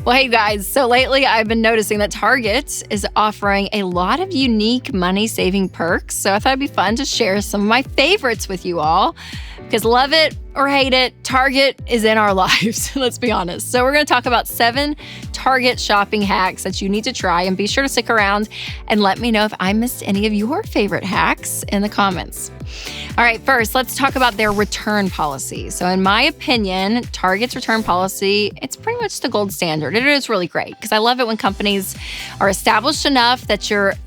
Well, hey guys, so lately I've been noticing that Target is offering a lot of unique money-saving perks. So I thought it'd be fun to share some of my favorites with you all. Because love it or hate it, Target is in our lives, let's be honest. So we're going to talk about 7 Target shopping hacks that you need to try, and be sure to stick around and let me know if I missed any of your favorite hacks in the comments. All right, first, let's talk about their return policy. So in my opinion, Target's return policy, it's pretty much the gold standard. It is really great because I love it when companies are established enough that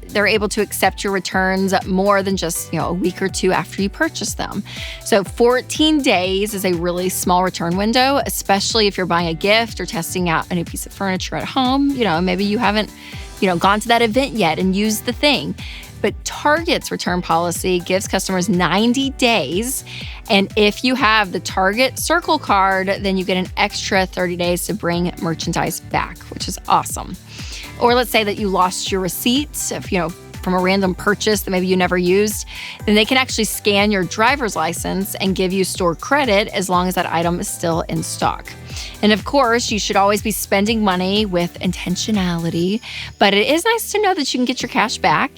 they're able to accept your returns more than just, a week or two after you purchase them. So 14 days is a really small return window, especially if you're buying a gift or testing out a new piece of furniture at home. Maybe you haven't, gone to that event yet and used the thing. But Target's return policy gives customers 90 days. And if you have the Target Circle card, then you get an extra 30 days to bring merchandise back, which is awesome. Or let's say that you lost your receipts, from a random purchase that maybe you never used, then they can actually scan your driver's license and give you store credit as long as that item is still in stock. And of course, you should always be spending money with intentionality, but it is nice to know that you can get your cash back,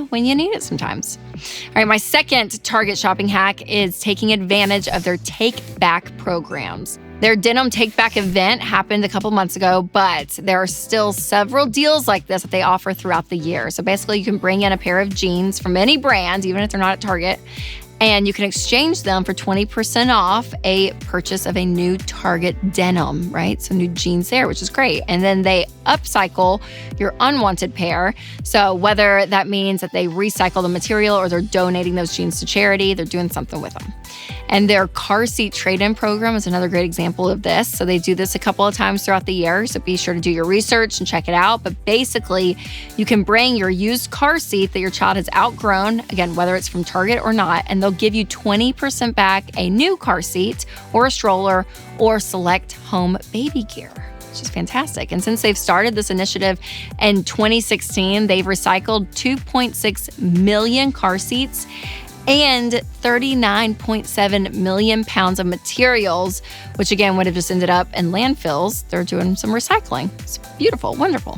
when you need it sometimes. All right, my second Target shopping hack is taking advantage of their take back programs. Their denim take-back event happened a couple months ago, but there are still several deals like this that they offer throughout the year. So basically, you can bring in a pair of jeans from any brand, even if they're not at Target, and you can exchange them for 20% off a purchase of a new Target denim, right? So new jeans there, which is great. And then they upcycle your unwanted pair. So whether that means that they recycle the material or they're donating those jeans to charity, they're doing something with them. And their car seat trade-in program is another great example of this. So they do this a couple of times throughout the year. So be sure to do your research and check it out. But basically, you can bring your used car seat that your child has outgrown, again, whether it's from Target or not, and they'll give you 20% back a new car seat or a stroller or select home baby gear, which is fantastic. And since they've started this initiative in 2016, they've recycled 2.6 million car seats and 39.7 million pounds of materials, which again would have just ended up in landfills. They're doing some recycling. It's beautiful, wonderful.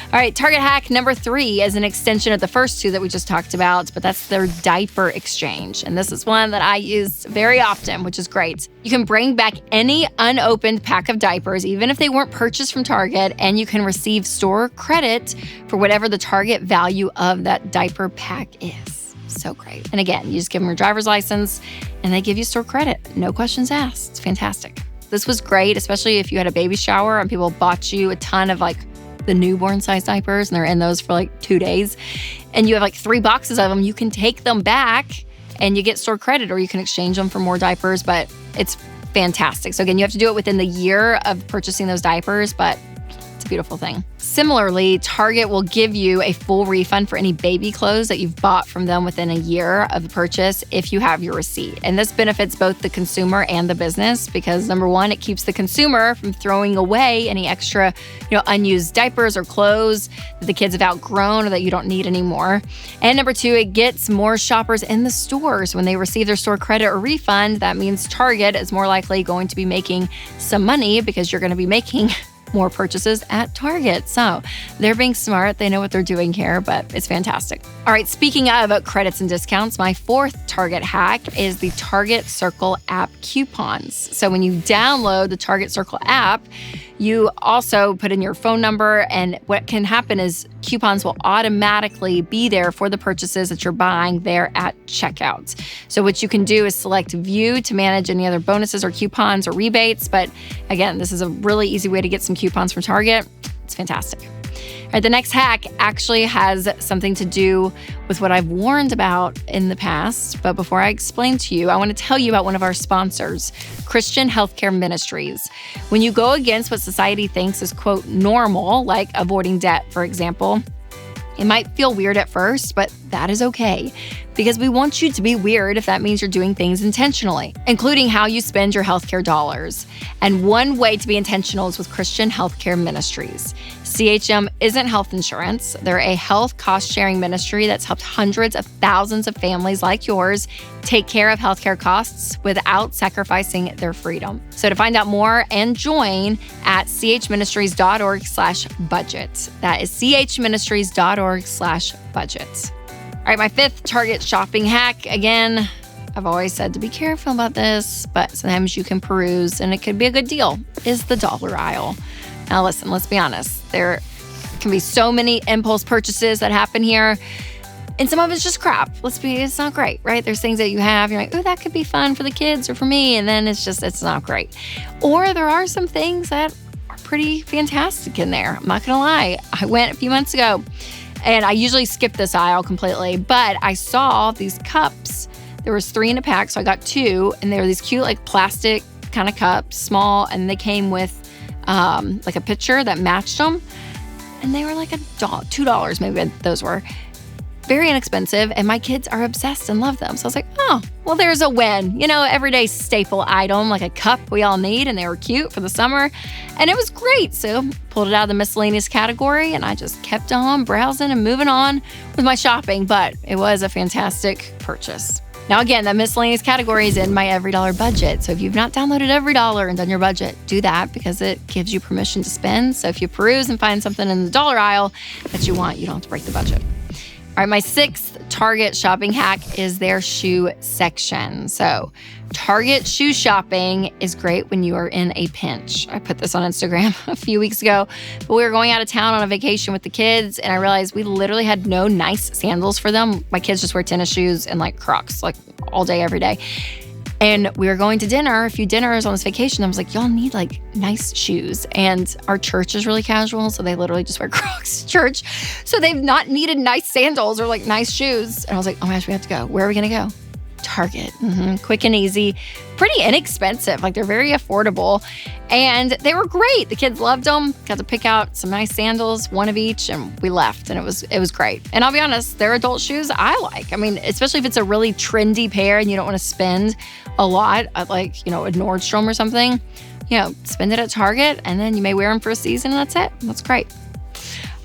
All right, Target hack number 3 is an extension of the first 2 that we just talked about, but that's their diaper exchange. And this is one that I use very often, which is great. You can bring back any unopened pack of diapers, even if they weren't purchased from Target, and you can receive store credit for whatever the Target value of that diaper pack is. So great. And again, you just give them your driver's license and they give you store credit. No questions asked. It's fantastic. This was great, especially if you had a baby shower and people bought you a ton of the newborn size diapers and they're in those for 2 days. And you have 3 boxes of them. You can take them back and you get store credit, or you can exchange them for more diapers, but it's fantastic. So again, you have to do it within the year of purchasing those diapers, but it's a beautiful thing. Similarly, Target will give you a full refund for any baby clothes that you've bought from them within a year of the purchase if you have your receipt. And this benefits both the consumer and the business because, number one, it keeps the consumer from throwing away any extra, unused diapers or clothes that the kids have outgrown or that you don't need anymore. And number 2, it gets more shoppers in the stores. When they receive their store credit or refund, that means Target is more likely going to be making some money because you're going to be making more purchases at Target. So they're being smart. They know what they're doing here, but it's fantastic. All right, speaking of credits and discounts, my 4th Target hack is the Target Circle app coupons. So when you download the Target Circle app, you also put in your phone number, and what can happen is coupons will automatically be there for the purchases that you're buying there at checkout. So what you can do is select View to manage any other bonuses or coupons or rebates. But again, this is a really easy way to get some coupons from Target. It's fantastic. All right, the next hack actually has something to do with what I've warned about in the past. But before I explain to you, I want to tell you about one of our sponsors, Christian Healthcare Ministries. When you go against what society thinks is, quote, normal, like avoiding debt, for example, it might feel weird at first, but that is okay because we want you to be weird if that means you're doing things intentionally, including how you spend your healthcare dollars. And one way to be intentional is with Christian Healthcare Ministries. CHM isn't health insurance. They're a health cost-sharing ministry that's helped hundreds of thousands of families like yours take care of healthcare costs without sacrificing their freedom. So to find out more and join at chministries.org/budget. That is chministries.org/budget. All right, my fifth Target shopping hack. Again, I've always said to be careful about this, but sometimes you can peruse and it could be a good deal, is the dollar aisle. Now listen, let's be honest. There can be so many impulse purchases that happen here, and some of it's just crap. It's not great, right? There's things that you have, you're like, oh, that could be fun for the kids or for me, and then it's not great. Or there are some things that are pretty fantastic in there. I'm not gonna lie. I went a few months ago, and I usually skip this aisle completely, but I saw these cups. There was 3 in a pack, so I got 2, and they were these cute, like plastic kind of cups, small, and they came with like a pitcher that matched them, and they were like $2, maybe those were. Very inexpensive, and my kids are obsessed and love them. So I was like, oh, well, there's a win. Everyday staple item, like a cup we all need, and they were cute for the summer, and it was great. So pulled it out of the miscellaneous category, and I just kept on browsing and moving on with my shopping, but it was a fantastic purchase. Now, again, that miscellaneous category is in my Every Dollar budget. So if you've not downloaded Every Dollar and done your budget, do that because it gives you permission to spend. So if you peruse and find something in the dollar aisle that you want, you don't have to break the budget. All right, my 6th Target shopping hack is their shoe section. So Target shoe shopping is great when you are in a pinch. I put this on Instagram a few weeks ago, but we were going out of town on a vacation with the kids, and I realized we literally had no nice sandals for them. My kids just wear tennis shoes and like Crocs, like all day, every day. And we were going to dinner, a few dinners on this vacation. I was like, y'all need like nice shoes. And our church is really casual, so they literally just wear Crocs to church. So they've not needed nice sandals or like nice shoes. And I was like, oh my gosh, we have to go. Where are we going to go? Target. Quick and easy. Pretty inexpensive. Like, they're very affordable. And they were great. The kids loved them. Got to pick out some nice sandals, one of each, and we left. And it was great. And I'll be honest, they're adult shoes I like. I mean, especially if it's a really trendy pair and you don't want to spend a lot at like, a Nordstrom or something. Spend it at Target, and then you may wear them for a season, and that's it. That's great.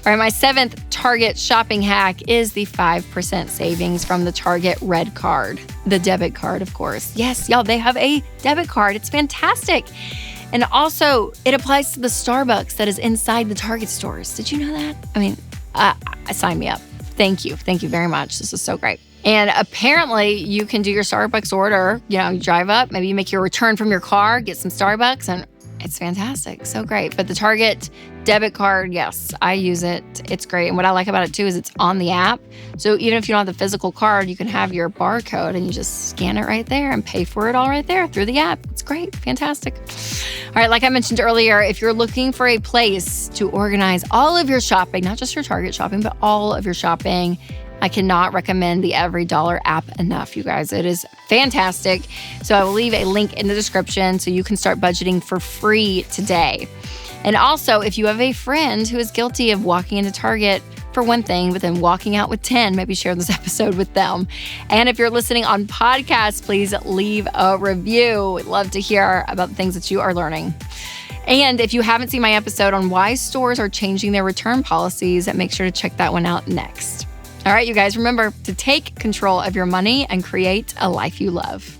All right, my 7th Target shopping hack is the 5% savings from the Target Red Card. The debit card, of course. Yes, y'all, they have a debit card. It's fantastic. And also, it applies to the Starbucks that is inside the Target stores. Did you know that? I mean, sign me up. Thank you. Thank you very much. This is so great. And apparently, you can do your Starbucks order. You drive up, maybe you make your return from your car, get some Starbucks, and it's fantastic. So great. But the Target debit card, yes, I use it. It's great. And what I like about it too is it's on the app. So even if you don't have the physical card, you can have your barcode and you just scan it right there and pay for it all right there through the app. It's great. Fantastic. All right, like I mentioned earlier, if you're looking for a place to organize all of your shopping, not just your Target shopping, but all of your shopping, I cannot recommend the Every Dollar app enough, you guys. It is fantastic. So I will leave a link in the description so you can start budgeting for free today. And also, if you have a friend who is guilty of walking into Target for one thing, but then walking out with 10, maybe share this episode with them. And if you're listening on podcasts, please leave a review. We'd love to hear about the things that you are learning. And if you haven't seen my episode on why stores are changing their return policies, make sure to check that one out next. All right, you guys, remember to take control of your money and create a life you love.